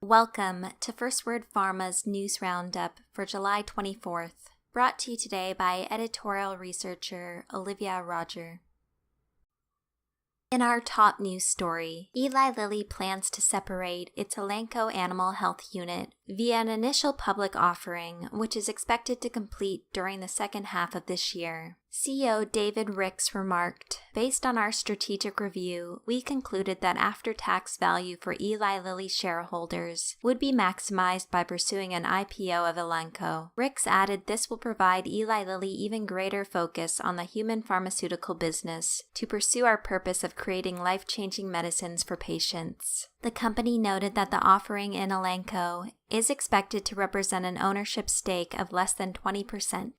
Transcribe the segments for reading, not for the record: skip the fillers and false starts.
Welcome to FirstWord Pharma's News Roundup for July 24th, brought to you today by editorial researcher Olivia Roger. In our top news story, Eli Lilly plans to separate its Elanco Animal Health unit via an initial public offering, which is expected to complete during the second half of this year. CEO David Ricks remarked, "Based on our strategic review, we concluded that after-tax value for Eli Lilly shareholders would be maximized by pursuing an IPO of Elanco." Ricks added this will provide Eli Lilly even greater focus on the human pharmaceutical business to pursue our purpose of creating life-changing medicines for patients. The company noted that the offering in Elanco is expected to represent an ownership stake of less than 20%.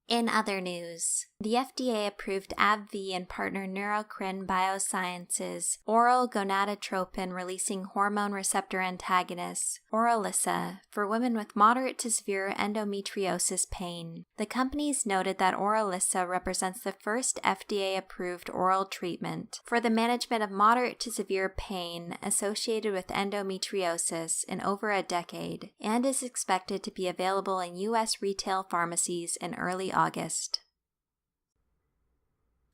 In other news, the FDA approved AbbVie and partner Neurocrine Biosciences oral gonadotropin-releasing hormone receptor antagonists, Orilissa, for women with moderate to severe endometriosis pain. The companies noted that Orilissa represents the first FDA-approved oral treatment for the management of moderate to severe pain associated with endometriosis in over a decade, and is expected to be available in U.S. retail pharmacies in early August.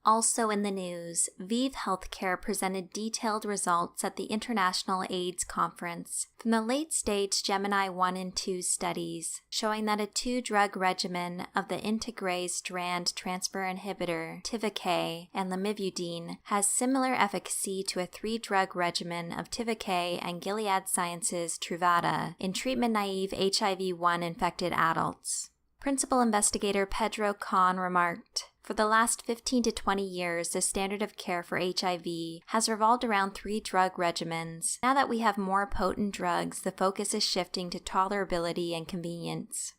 Also in the news, ViiV Healthcare presented detailed results at the International AIDS Conference from the late-stage Gemini 1 and 2 studies, showing that a two-drug regimen of the integrase strand transfer inhibitor, Tivicay, and lamivudine has similar efficacy to a three-drug regimen of Tivicay and Gilead Sciences Truvada in treatment-naive HIV-1 infected adults. Principal investigator Pedro Kahn remarked, "For the last 15 to 20 years, the standard of care for HIV has revolved around three-drug regimens. Now that we have more potent drugs, the focus is shifting to tolerability and convenience."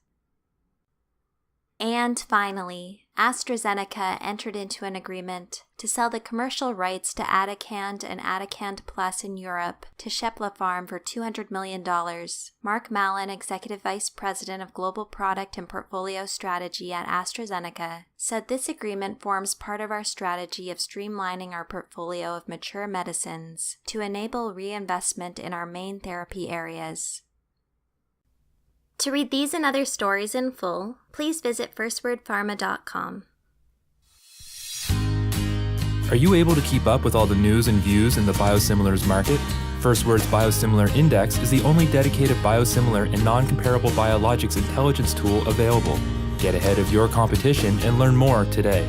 And finally, AstraZeneca entered into an agreement to sell the commercial rights to Atacand and Atacand Plus in Europe to Cheplapharm for $200 million. Mark Mallon, Executive Vice President of Global Product and Portfolio Strategy at AstraZeneca, said this agreement forms part of our strategy of streamlining our portfolio of mature medicines to enable reinvestment in our main therapy areas. To read these and other stories in full, please visit firstwordpharma.com. Are you able to keep up with all the news and views in the biosimilars market? FirstWord's Biosimilar Index is the only dedicated biosimilar and non-comparable biologics intelligence tool available. Get ahead of your competition and learn more today.